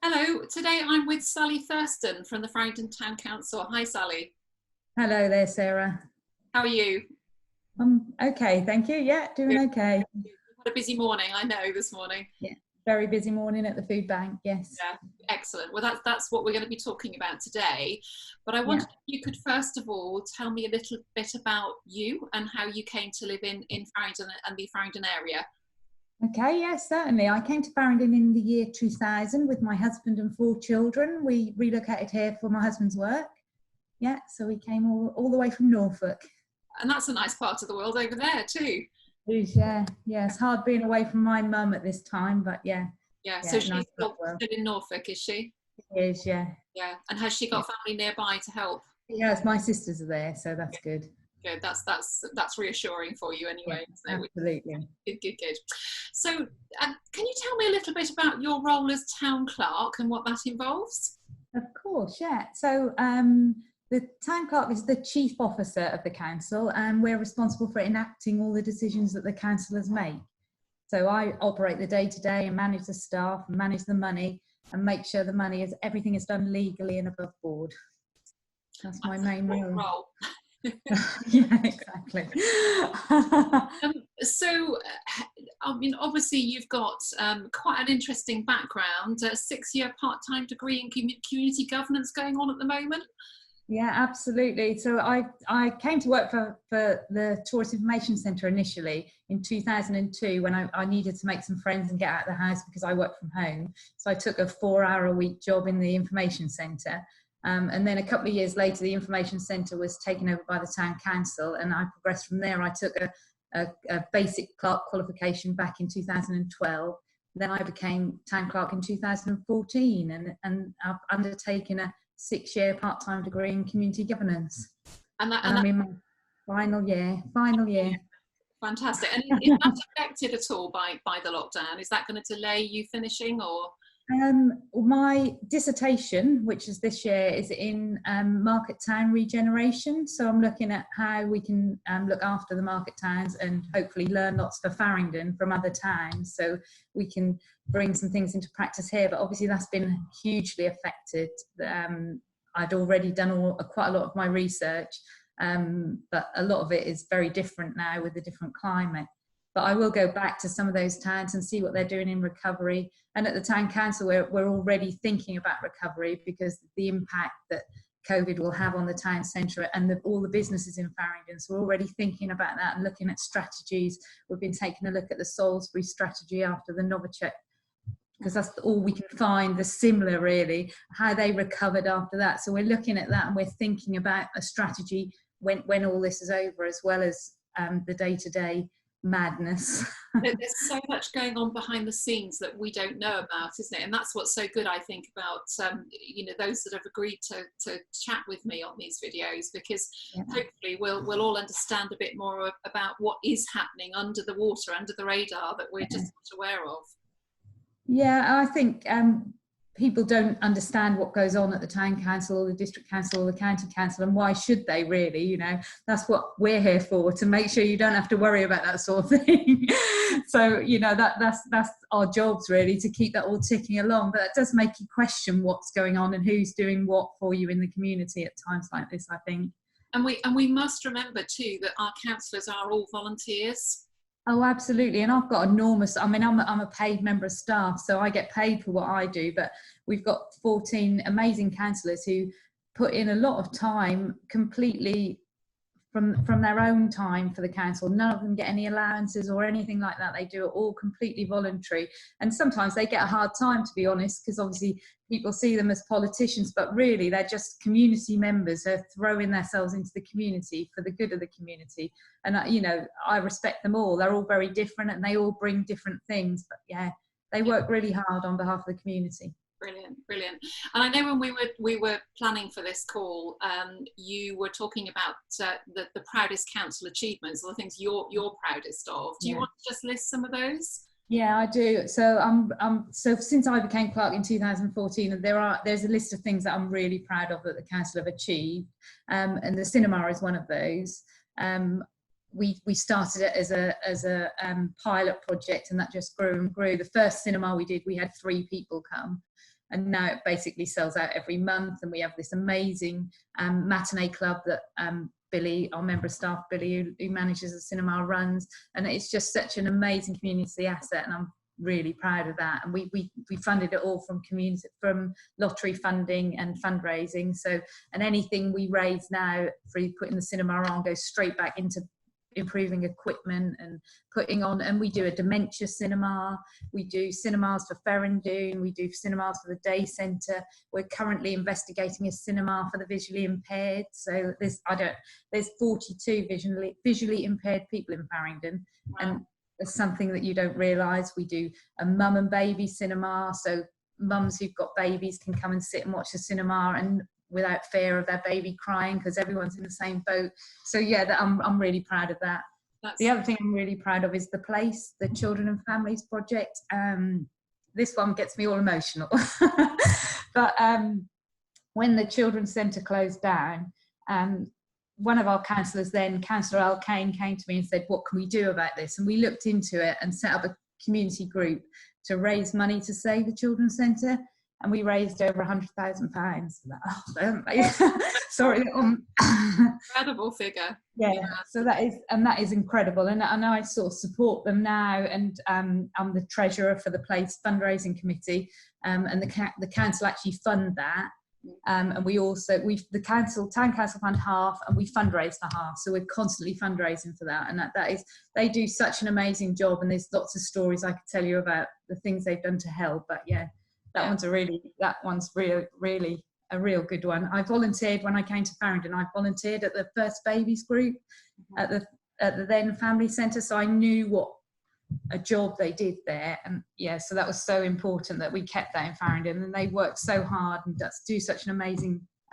Hello, today I'm with Sally Thurston from the Faringdon Town Council. Hi Sally. Hello there, Sarah. How are you? Okay, thank you. Yeah, doing Good. okay. You've had a busy morning, I know, this morning. Yeah, very busy morning at the food bank, yes. Yeah, excellent. Well, that's what we're going to be talking about today. But I Yeah. wondered if you could first of all tell me a little bit about you and how you came to live in Faringdon and the Faringdon area. Okay, yes, certainly. I came to Faringdon in the year 2000 with my husband and 4 children. We relocated here for my husband's work. Yeah, so we came all the way from Norfolk. And that's a nice part of the world over there too. Yeah, it's hard being away from my mum at this time, but yeah. Yeah, Yeah, so she's nice still in Norfolk, is she? It is, yeah. Yeah, and has she got family nearby to help? Yes, my sisters are there, so that's good. Good. That's reassuring for you anyway. Yeah, absolutely. Good. So, can you tell me a little bit about your role as Town Clerk and what that involves? Of course, yeah. So the Town Clerk is the chief officer of the council, and we're responsible for enacting all the decisions that the councillors make. So I operate the day-to-day and manage the staff, and manage the money, and make sure everything is done legally and above board. That's my main role. Yeah, exactly. So, I mean, obviously you've got quite an interesting background, a 6-year part-time degree in community governance going on at the moment. Yeah, absolutely. So I came to work for the Tourist Information Centre initially in 2002 when I needed to make some friends and get out of the house because I work from home. So I took a 4-hour-a-week job in the information centre. And then a couple of years later, the information centre was taken over by the town council, and I progressed from there. I took a basic clerk qualification back in 2012. Then I became town clerk in 2014, and I've undertaken a 6-year part-time degree in community governance. And I'm in my final year. Fantastic. And is that affected at all by the lockdown? Is that going to delay you finishing, or? My dissertation, which is this year, is in market town regeneration. So I'm looking at how we can look after the market towns and hopefully learn lots for Faringdon from other towns, so we can bring some things into practice here. But obviously that's been hugely affected. I'd already done quite a lot of my research, but a lot of it is very different now with the different climate. But I will go back to some of those towns and see what they're doing in recovery. And at the town council, we're already thinking about recovery because the impact that COVID will have on the town centre and all the businesses in Faringdon. So we're already thinking about that and looking at strategies. We've been taking a look at the Salisbury strategy after the Novichok, because that's all we can find, the similar really, how they recovered after that. So we're looking at that and we're thinking about a strategy when all this is over, as well as the day-to-day madness. There's so much going on behind the scenes that we don't know about, isn't it? And that's what's so good, I think, about those that have agreed to chat with me on these videos, because hopefully we'll all understand a bit more about what is happening under the water, under the radar, that we're just not aware of. Yeah, I think people don't understand what goes on at the town council or the district council or the county council, and why should they really? That's what we're here for, to make sure you don't have to worry about that sort of thing. So that's our jobs really, to keep that all ticking along. But that does make you question what's going on and who's doing what for you in the community at times like this, I think. And we must remember too that our councillors are all volunteers. Oh, absolutely. And I've got enormous, I'm a paid member of staff, so I get paid for what I do, but we've got 14 amazing councillors who put in a lot of time completely from their own time for the council. None of them get any allowances or anything like that. They do it all completely voluntary. And sometimes they get a hard time, to be honest, because obviously people see them as politicians, but really they're just community members who are throwing themselves into the community for the good of the community. And I respect them all. They're all very different and they all bring different things, but yeah, they work really hard on behalf of the community. Brilliant. And I know when we were planning for this call, you were talking about the proudest council achievements, or the things you're proudest of. Do you want to just list some of those? Yeah, I do. So so since I became clerk in 2014, there's a list of things that I'm really proud of that the council have achieved, and the cinema is one of those. We started it as a pilot project, and that just grew and grew. The first cinema we did, we had 3 people come. and now it basically sells out every month. And we have this amazing matinee club that Billy, our member of staff, Billy, who manages the cinema, runs, and it's just such an amazing community asset, and I'm really proud of that. And we funded it all from lottery funding and fundraising. So, and anything we raise now for putting the cinema on goes straight back into improving equipment and putting on, and we do a dementia cinema, we do cinemas for Faringdon, we do cinemas for the day centre. We're currently investigating a cinema for the visually impaired. So there's 42 visually impaired people in Faringdon. Wow. And it's something that you don't realise. We do a mum and baby cinema, so mums who've got babies can come and sit and watch the cinema and without fear of their baby crying, because everyone's in the same boat. So yeah, I'm really proud of that. The other thing I'm really proud of is the place, the Children and Families Project. This one gets me all emotional. But when the Children's Centre closed down, one of our councillors then, Councillor Al Kane, came to me and said, what can we do about this? And we looked into it and set up a community group to raise money to save the Children's Centre. And we raised over £100,000. Sorry. Incredible figure. Yeah, so that is incredible. And I know I sort of support them now, and I'm the treasurer for the place fundraising committee, and the council actually fund that. And we also, town council fund half, and we fundraise for half. So we're constantly fundraising for that. And that is, they do such an amazing job. And there's lots of stories I could tell you about the things they've done to help. But yeah, that one's really a real good one. I volunteered when I came to Faringdon. I volunteered at the First Babies group at the then family centre. So I knew what a job they did there, and yeah, so that was so important that we kept that in Faringdon, and they work so hard and do such an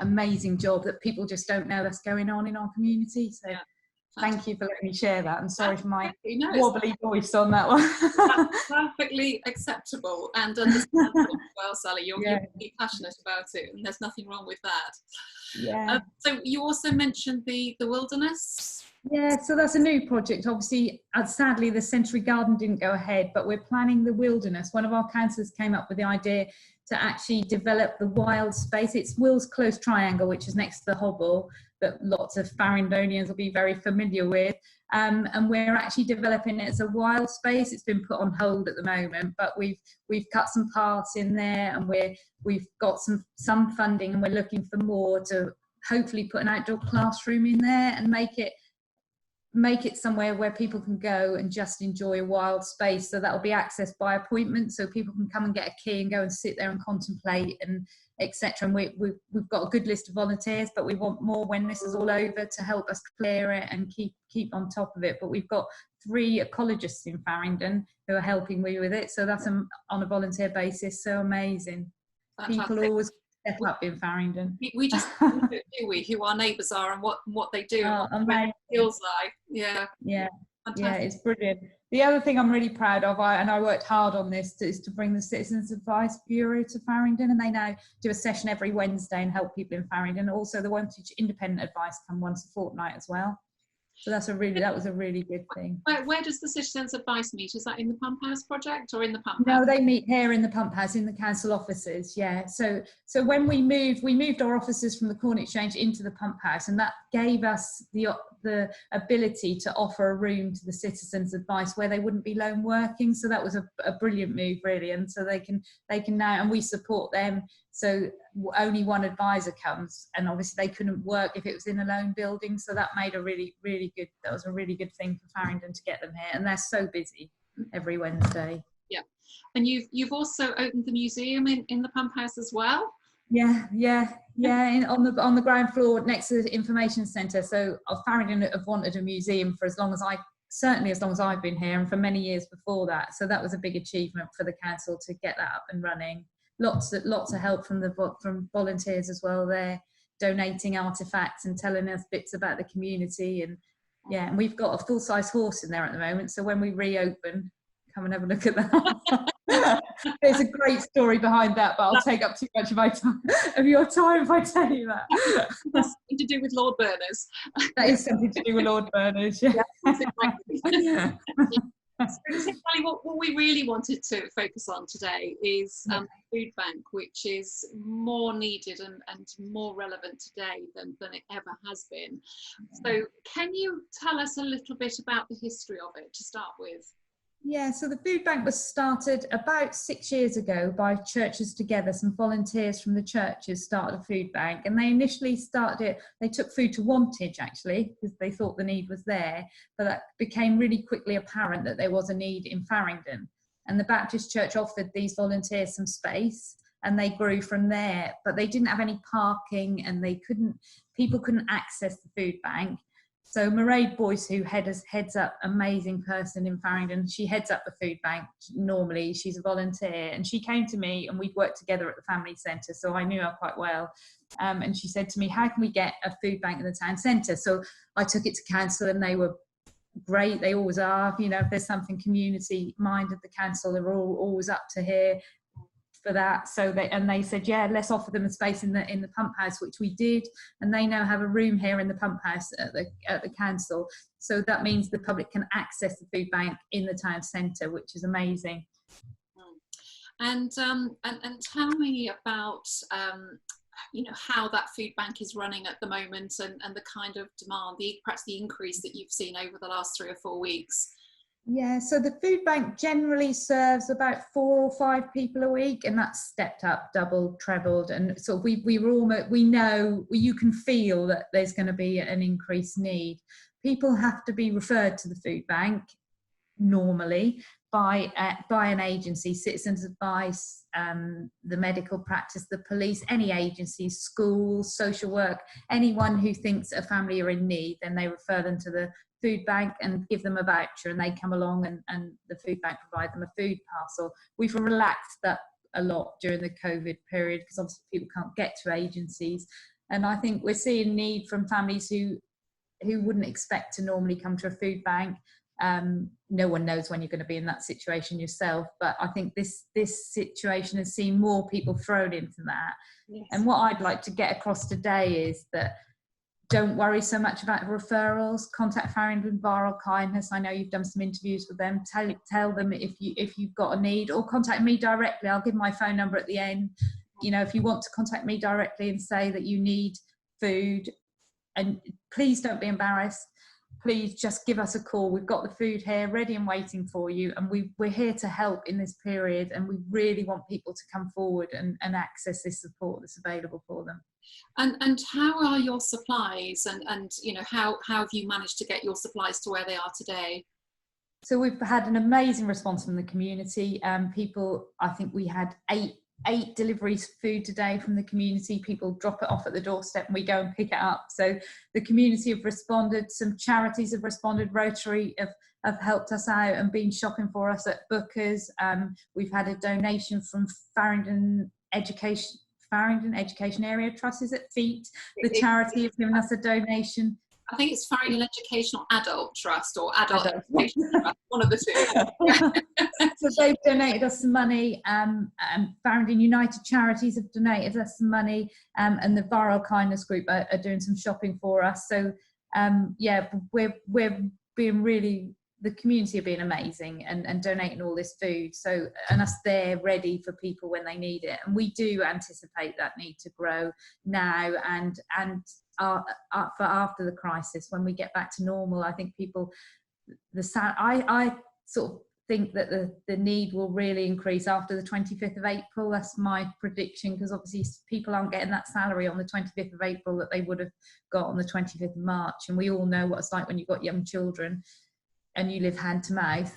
amazing job that people just don't know that's going on in our community. So yeah, thank you for letting me share that. I'm sorry for my wobbly voice on that one. That's perfectly acceptable and understandable as well, Sally. You're really passionate about it, and there's nothing wrong with that. Yeah. So you also mentioned the wilderness. Yeah, so that's a new project. Obviously, sadly, the Century Garden didn't go ahead, but we're planning the wilderness. One of our councillors came up with the idea to actually develop the wild space. It's Will's Close Triangle, which is next to the Hobble, that lots of Faringdonians will be very familiar with. And we're actually developing it as a wild space. It's been put on hold at the moment, but we've cut some parts in there, and we've got some funding, and we're looking for more to hopefully put an outdoor classroom in there and make it somewhere where people can go and just enjoy a wild space. So that'll be accessed by appointment, so people can come and get a key and go and sit there and contemplate and etc. And we've got a good list of volunteers, but we want more when this is all over to help us clear it and keep on top of it. But we've got 3 ecologists in Faringdon who are helping me with it, so that's on a volunteer basis. So amazing. Fantastic. People always step up in Faringdon. We just do we who our neighbours are and what they do, and what it feels like. Yeah. Fantastic. Yeah, it's brilliant. The other thing I'm really proud of, I worked hard on this, is to bring the Citizens Advice Bureau to Faringdon, and they now do a session every Wednesday and help people in Faringdon. Also, the Wantage Independent Advice come once a fortnight as well. So that was a really good thing. Where does the Citizens Advice meet? Is that in the Pump House project or in the Pump House? No, they meet here in the Pump House, in the council offices. Yeah. So when we moved our offices from the Corn Exchange into the Pump House, and that gave us the ability to offer a room to the Citizens Advice where they wouldn't be lone working. So that was a brilliant move, really. And so they can now, and we support them. So only one advisor comes, and obviously they couldn't work if it was in a lone building. So that made a really good thing for Faringdon to get them here, and they're so busy every Wednesday. Yeah, and you've also opened the museum in the Pump House as well. Yeah, on the ground floor next to the information centre. So Faringdon have wanted a museum for as long as I've been here, and for many years before that. So that was a big achievement for the council to get that up and running. Lots of help from volunteers as well. They're donating artefacts and telling us bits about the community, and we've got a full-size horse in there at the moment. So when we reopen, come and have a look at that. There's a great story behind that, but I'll take up too much of your time if I tell you that. That's something to do with Lord Berners. That is something to do with Lord Berners. Yeah. So, Sally, what we really wanted to focus on today is Yeah. food bank, which is more needed and more relevant today than it ever has been. So can you tell us a little bit about the history of it to start with? Yeah, so the food bank was started about 6 years ago by Churches Together. Some volunteers from the churches started a food bank, and they initially started it, they took food to Wantage actually, because they thought the need was there, but that became really quickly apparent that there was a need in Faringdon. And the Baptist Church offered these volunteers some space, and they grew from there, but they didn't have any parking, and people couldn't access the food bank. So Mairead Boyce, who heads up, amazing person in Faringdon, she heads up the food bank normally, she's a volunteer, and she came to me and we'd worked together at the family centre, so I knew her quite well. And she said to me, how can we get a food bank in the town centre? So I took it to council, and they were great, they always are, you know, if there's something community minded, the council are always up to here for that. So they said, yeah, let's offer them a space in the pump house, which we did, and they now have a room here in the pump house at the council. So that means the public can access the food bank in the town centre, which is amazing. And tell me about you know, how that food bank is running at the moment, and the kind of demand, perhaps the increase that you've seen over the last 3 or 4 weeks. Yeah, so the food bank generally serves about 4 or 5 people a week, and that's stepped up, doubled, trebled, and so we know, you can feel that there's going to be an increased need. People have to be referred to the food bank normally by an agency, Citizens Advice, the medical practice, the police, any agencies, schools, social work, anyone who thinks a family are in need, then they refer them to the food bank and give them a voucher, and they come along and the food bank provide them a food parcel. We've relaxed that a lot during the COVID period because obviously people can't get to agencies, and I think we're seeing need from families who wouldn't expect to normally come to a food bank. No one knows when you're going to be in that situation yourself, but I think this situation has seen more people thrown into that. Yes. And what I'd like to get across today is that don't worry so much about referrals. Contact Faringdon Bar of Kindness. I know you've done some interviews with them. Tell them if you've got a need, or contact me directly. I'll give my phone number at the end. You know, if you want to contact me directly and say that you need food, and please don't be embarrassed. Please just give us a call. We've got the food here ready and waiting for you, and we're here to help in this period, and we really want people to come forward and access this support that's available for them. And how are your supplies, and you know, how have you managed to get your supplies to where they are today? So we've had an amazing response from the community. People, I think we had eight deliveries of food today from the community. People drop it off at the doorstep and we go and pick it up. So the community have responded. Some charities have responded. Rotary have helped us out and been shopping for us at Booker's. We've had a donation from Faringdon Education Area Trust, is it FEET? The charity have given us a donation. I think it's Faringdon Educational Adult Trust, or Adult Education Trust, one of the two. So they've donated us some money. Faringdon United Charities have donated us some money, and the Viral Kindness Group are doing some shopping for us. So yeah, we're being really, the community have been amazing and donating all this food. So, and us there ready for people when they need it. And we do anticipate that need to grow now and for after the crisis, when we get back to normal. I think I sort of think that the need will really increase after the 25th of April. That's my prediction, because obviously people aren't getting that salary on the 25th of April that they would have got on the 25th of March. And we all know what it's like when you've got young children and you live hand to mouth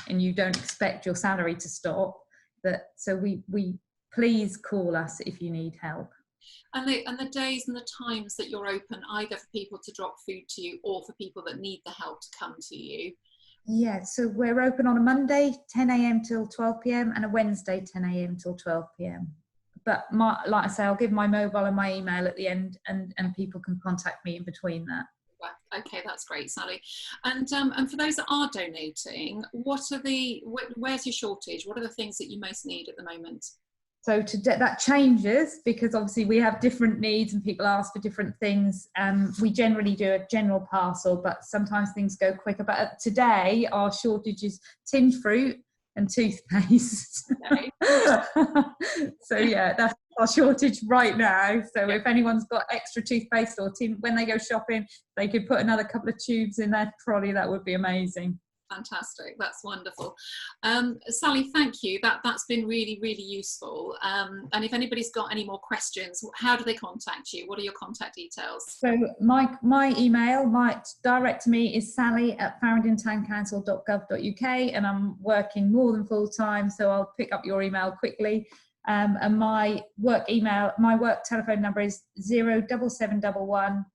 and you don't expect your salary to stop. So we please call us if you need help. And the days and the times that you're open, either for people to drop food to you or for people that need the help to come to you. Yeah, so we're open on a Monday, 10 a.m. till 12 p.m. and a Wednesday, 10 a.m. till 12 p.m. But like I say, I'll give my mobile and my email at the end, and people can contact me in between that. Okay, that's great, Sally. And for those that are donating, where's your shortage? What are the things that you most need at the moment? So that changes because obviously we have different needs and people ask for different things. We generally do a general parcel, but sometimes things go quicker. But today our shortage is tinned fruit and toothpaste. Okay. So yeah, that's our shortage right now. So if anyone's got extra toothpaste or tin, when they go shopping, they could put another couple of tubes in their trolley. That would be amazing. Fantastic, that's wonderful. Sally, thank you. That's been really, really useful. And if anybody's got any more questions, how do they contact you? What are your contact details? So my email, direct to me, is sally@faringdontowncouncil.gov.uk, and I'm working more than full time, so I'll pick up your email quickly. And my work telephone number is 07711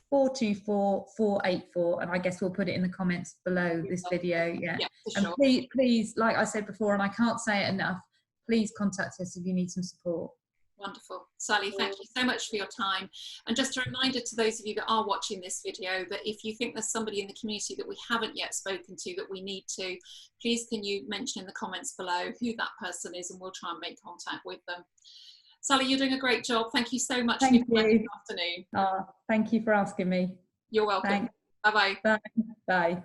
424 484, and I guess we'll put it in the comments below this video. Yeah, and sure. please, like I said before, and I can't say it enough, please contact us if you need some support. Wonderful. Sally, thank you so much for your time. And just a reminder to those of you that are watching this video that if you think there's somebody in the community that we haven't yet spoken to that we need to, please can you mention in the comments below who that person is, and we'll try and make contact with them. Sally, you're doing a great job. Thank you so much for your time this afternoon. Thank you for asking me. You're welcome. Thanks. Bye-bye. Bye. Bye.